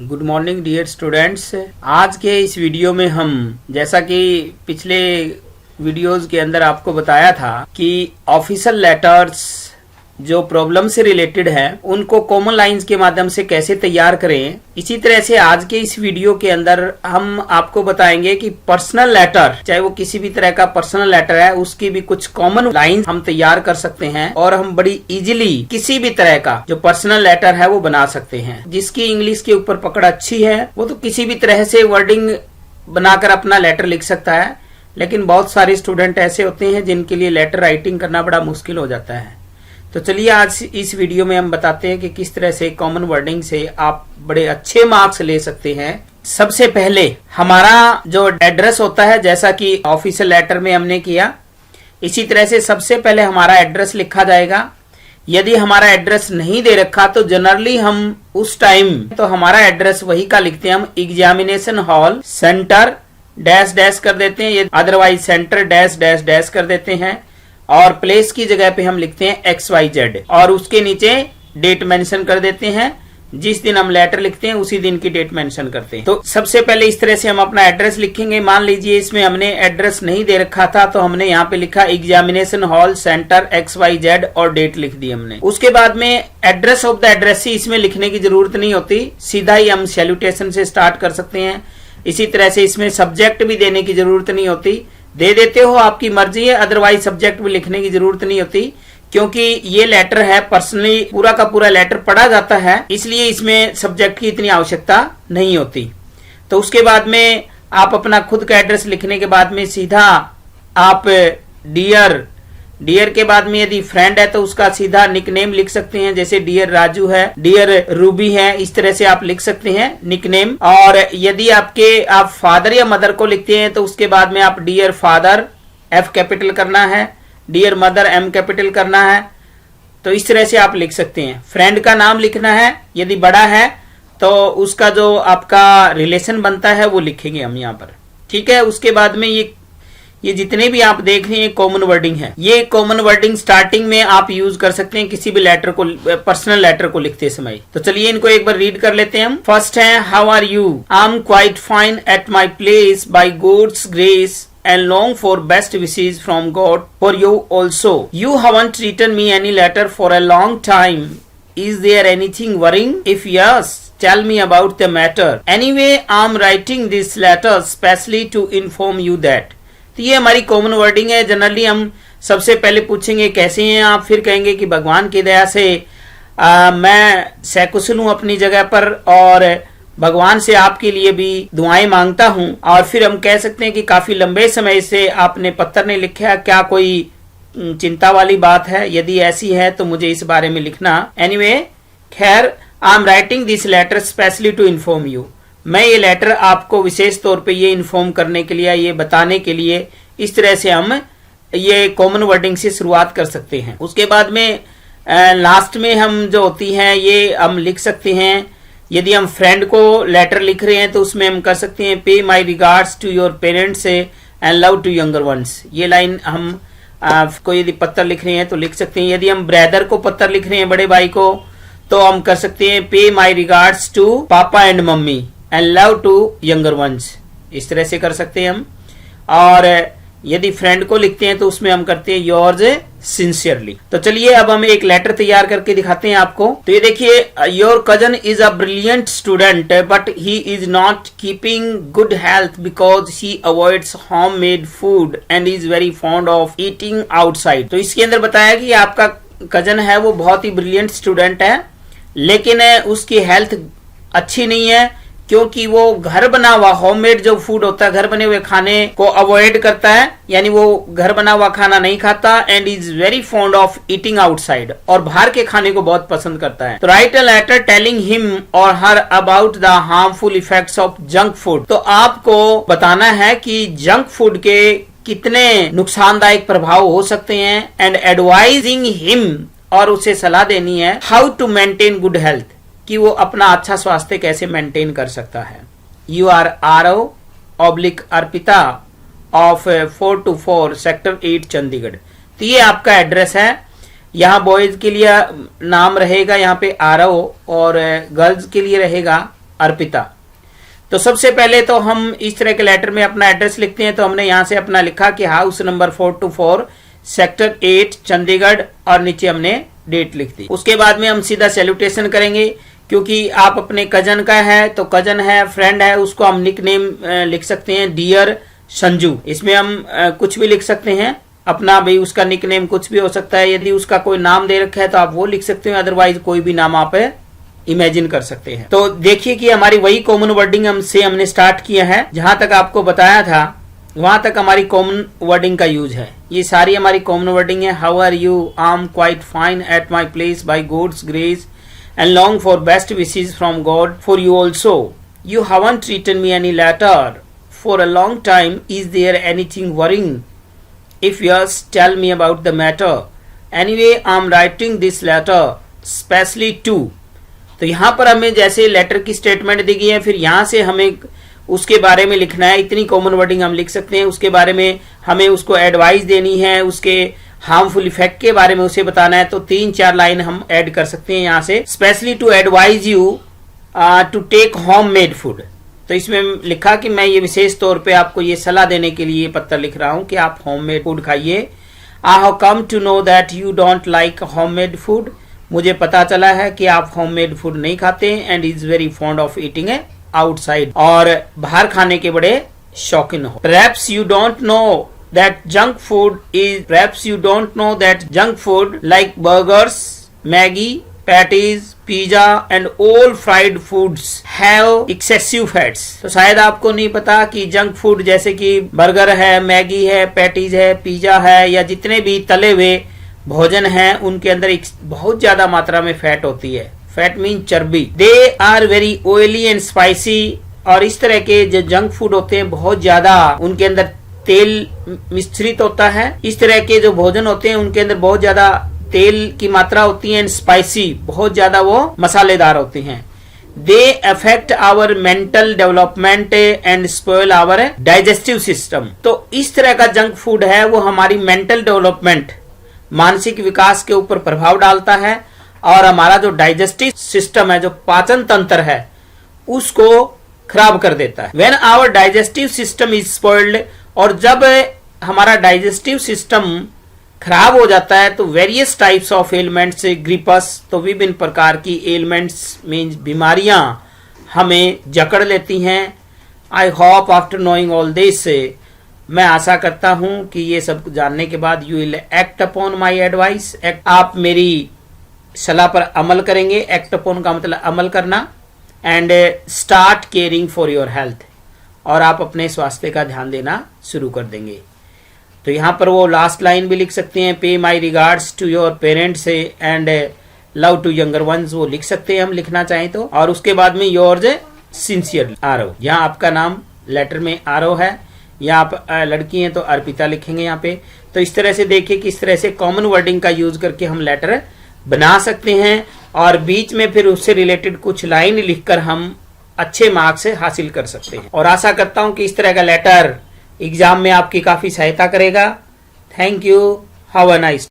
Good morning dear students. आज के इस वीडियो में हम जैसा कि पिछले वीडियोस के अंदर आपको बताया था कि ऑफिशियल लेटर्स जो प्रॉब्लम से रिलेटेड है उनको कॉमन लाइंस के माध्यम से कैसे तैयार करें, इसी तरह से आज के इस वीडियो के अंदर हम आपको बताएंगे कि पर्सनल लेटर, चाहे वो किसी भी तरह का पर्सनल लेटर है, उसकी भी कुछ कॉमन लाइंस हम तैयार कर सकते हैं और हम बड़ी इजीली किसी भी तरह का जो पर्सनल लेटर है वो बना सकते हैं। जिसकी इंग्लिश के ऊपर पकड़ अच्छी है वो तो किसी भी तरह से वर्डिंग बनाकर अपना लेटर लिख सकता है, लेकिन बहुत सारे स्टूडेंट ऐसे होते हैं जिनके लिए लेटर राइटिंग करना बड़ा मुश्किल हो जाता है। तो चलिए आज इस वीडियो में हम बताते हैं कि किस तरह से कॉमन वर्डिंग से आप बड़े अच्छे मार्क्स ले सकते हैं। सबसे पहले हमारा जो एड्रेस होता है, जैसा कि ऑफिशियल लेटर में हमने किया, इसी तरह से सबसे पहले हमारा एड्रेस लिखा जाएगा। यदि हमारा एड्रेस नहीं दे रखा तो जनरली हम उस टाइम तो हमारा एड्रेस वही का लिखते हैं, हम examination hall centre dash dash कर देते हैं, otherwise centre dash dash dash कर देते हैं और प्लेस की जगह पे हम लिखते हैं XYZ और उसके नीचे डेट मेंशन कर देते हैं। जिस दिन हम लेटर लिखते हैं उसी दिन की डेट मेंशन करते हैं। तो सबसे पहले इस तरह से हम अपना एड्रेस लिखेंगे। मान लीजिए इसमें हमने एड्रेस नहीं दे रखा था तो हमने यहाँ पे लिखा एग्जामिनेशन हॉल सेंटर XYZ और डेट लिख दी हमने। उसके बाद में एड्रेस ऑफ द एड्रेसी इसमें लिखने की जरूरत नहीं होती, सीधा ही हम सैल्यूटेशन से स्टार्ट कर सकते हैं। इसी तरह से इसमें सब्जेक्ट भी देने की जरूरत नहीं होती, दे देते हो आपकी मर्जी है, अदरवाइज सब्जेक्ट भी लिखने की जरूरत नहीं होती, क्योंकि ये लेटर है पर्सनली पूरा का पूरा लेटर पढ़ा जाता है, इसलिए इसमें सब्जेक्ट की इतनी आवश्यकता नहीं होती। तो उसके बाद में आप अपना खुद का एड्रेस लिखने के बाद में सीधा आप डियर के बाद में यदि फ्रेंड है तो उसका सीधा निकनेम लिख सकते हैं, जैसे डियर राजू है, डियर रूबी है, इस तरह से आप लिख सकते हैं निकनेम। और यदि आप फादर या मदर को लिखते हैं तो उसके बाद में आप डियर फादर F कैपिटल करना है, डियर मदर M कैपिटल करना है। तो इस तरह से आप लिख सकते हैं। फ्रेंड का नाम लिखना है, यदि बड़ा है तो उसका जो आपका रिलेशन बनता है वो लिखेंगे हम यहाँ पर, ठीक है। उसके बाद में ये जितने भी आप देख रहे हैं कॉमन वर्डिंग है, ये कॉमन वर्डिंग स्टार्टिंग में आप यूज कर सकते हैं किसी भी लेटर को, पर्सनल लेटर को लिखते समय। तो चलिए इनको एक बार रीड कर लेते हैं हम। फर्स्ट है, how are you, I am quite fine at my place by God's grace and long for best wishes from God for you also. You haven't written me any letter for a long time. Is there anything worrying? If yes, tell me about the matter. Anyway, I'm writing this letter specially to inform you that. तो ये हमारी common wording है। Generally हम सबसे पहले पूछेंगे कैसे हैं आप, फिर कहेंगे कि भगवान की दया से मैं सकुशल हूँ अपनी जगह पर और भगवान से आपके लिए भी दुआएं मांगता हूँ। और फिर हम कह सकते हैं कि काफी लंबे समय से आपने पत्र नहीं लिखा, क्या कोई चिंता वाली बात है? यदि ऐसी है तो मुझे इस बारे में लिखना। एनीवे, खैर, I am writing this letter specially to inform you. मैं ये लेटर आपको विशेष तौर पे ये इन्फॉर्म करने के लिए, ये बताने के लिए, इस तरह से हम ये कॉमन वर्डिंग से शुरुआत कर सकते हैं। उसके बाद में लास्ट में हम जो होती है ये हम लिख सकते हैं। यदि हम फ्रेंड को लेटर लिख रहे हैं तो उसमें हम कर सकते हैं, pay my regards to your parents and love to younger ones. ये लाइन हम को यदि पत्र लिख रहे हैं तो लिख सकते हैं। यदि हम ब्रदर को पत्र लिख रहे हैं, बड़े भाई को, तो हम कर सकते हैं, pay my regards to papa and mummy and love to younger ones. इस तरह से कर सकते हैं हम। और यदि फ्रेंड को लिखते हैं तो उसमें हम करते हैं योर्स सिंसियरली। तो चलिए अब हम एक लेटर तैयार करके दिखाते हैं आपको। तो ये देखिए, your cousin is a brilliant student but he is not keeping good health because he avoids home made food and is very fond of eating outside. तो इसके अंदर बताया कि आपका कजन है वो बहुत ही ब्रिलियंट स्टूडेंट है, लेकिन उसकी हेल्थ अच्छी नहीं है क्योंकि वो घर बना हुआ होममेड जो फूड होता है, घर बने हुए खाने को अवॉइड करता है, यानी वो घर बना हुआ खाना नहीं खाता। And is very fond of eating outside, और बाहर के खाने को बहुत पसंद करता है। तो write a letter telling him और her about the harmful effects of junk food. तो आपको बताना है कि जंक फूड के कितने नुकसानदायक प्रभाव हो सकते हैं। एंड एडवाइजिंग हिम, और उसे सलाह देनी है, how to maintain good health, कि वो अपना अच्छा स्वास्थ्य कैसे मेंटेन कर सकता है। Yours RO / Arpita of 424 sector 8 Chandigarh. तो ये आपका एड्रेस है। यहाँ बॉयज के लिए नाम रहेगा यहाँ पे RO और गर्ल्स के लिए रहेगा अर्पिता। तो सबसे पहले तो हम इस तरह के लेटर में अपना एड्रेस लिखते हैं। तो हमने यहाँ से अपना लिखा कि हाउस नंबर 424 सेक्टर 8 चंडीगढ़ और नीचे हमने डेट लिख दी। उसके बाद में हम सीधा सैल्यूटेशन करेंगे, क्योंकि आप अपने कजन का है तो कजन है, फ्रेंड है, उसको हम निक नेम लिख सकते हैं डियर संजू। इसमें हम कुछ भी लिख सकते हैं अपना, भाई उसका निक नेम कुछ भी हो सकता है। यदि उसका कोई नाम दे रखा है तो आप वो लिख सकते हैं, अदरवाइज कोई भी नाम आप इमेजिन कर सकते हैं। तो देखिए कि हमारी वही कॉमन वर्डिंग हमने स्टार्ट किया है। जहां तक आपको बताया था वहां तक हमारी कॉमन वर्डिंग का यूज है। ये सारी हमारी कॉमन वर्डिंग है। How are you, I am quite fine at my place by God's grace and long for best wishes from God for you also. You haven't written me any letter for a long time. Is there anything worrying? If yes, tell me about the matter. Anyway, I'm writing this letter specially to. तो यहाँ पर हमें जैसे letter की statement दी गई है, फिर यहाँ से हमें उसके बारे में लिखना है। इतनी कॉमन वर्डिंग हम लिख सकते हैं। उसके बारे में हमें उसको एडवाइस देनी है, उसके हार्मफुल इफेक्ट के बारे में उसे बताना है। तो 3-4 लाइन हम ऐड कर सकते हैं यहाँ से। Specially to advise you to take home made food. तो इसमें लिखा कि मैं ये विशेष तौर पे आपको ये सलाह देने के लिए पत्र लिख रहा हूँ कि आप होम मेड फूड खाइए। I have come to know that you don't like home made food. मुझे पता चला है कि आप होम मेड फूड नहीं खाते and is very fond of eating outside, और बाहर खाने के बड़े शौकीन हो। Perhaps you don't know that junk food like burgers, Maggie, patties, pizza and all fried foods have excessive fats. तो शायद आपको नहीं पता कि जंक फूड जैसे कि बर्गर है, मैगी है, पैटीज है, पिज्जा है, या जितने भी तले हुए भोजन हैं उनके अंदर बहुत ज्यादा मात्रा में फैट होती है। फैट मीन चर्बी। They are very oily and spicy. और इस तरह के जो जंक फूड होते हैं बहुत ज्यादा उनके अंदर तेल मिश्रित होता है। इस तरह के जो भोजन होते हैं उनके अंदर बहुत ज्यादा तेल की मात्रा होती है एंड स्पाइसी, बहुत ज्यादा वो मसालेदार होते हैं। They affect our mental development and spoil our digestive system. तो इस तरह का जंक फूड है वो हमारी मेंटल डेवलपमेंट, मानसिक विकास के ऊपर प्रभाव डालता है और हमारा जो डाइजेस्टिव सिस्टम है, जो पाचन तंत्र है, उसको खराब कर देता है। When our digestive system is spoiled, और जब हमारा डाइजेस्टिव सिस्टम खराब हो जाता है तो वेरियस टाइप्स ऑफ एलिमेंट्स ग्रिपस, तो विभिन्न प्रकार की एलिमेंट्स मीन्स बीमारियां हमें जकड़ लेती हैं। I hope after knowing all this, मैं आशा करता हूं कि ये सब जानने के बाद you will act upon my advice. आप मेरी सलाह पर अमल करेंगे। एक्ट अपॉन का मतलब अमल करना। And start caring for your health, और आप अपने स्वास्थ्य का ध्यान देना शुरू कर देंगे। तो यहाँ पर वो लास्ट लाइन भी लिख सकते हैं, pay my regards to your parents and love to younger ones, वो लिख सकते हैं हम लिखना चाहें तो। और उसके बाद में योर्स सिंसियरली आरव, यहाँ आपका नाम लेटर में आरव है, या आप लड़की हैं तो अर्पिता लिखेंगे यहाँ पे। तो इस तरह से देखिए किस तरह से कॉमन वर्डिंग का यूज करके हम लेटर बना सकते हैं, और बीच में फिर उससे रिलेटेड कुछ लाइन लिखकर हम अच्छे मार्क्स हासिल कर सकते हैं। और आशा करता हूं कि इस तरह का लेटर एग्जाम में आपकी काफी सहायता करेगा। Thank you, have a nice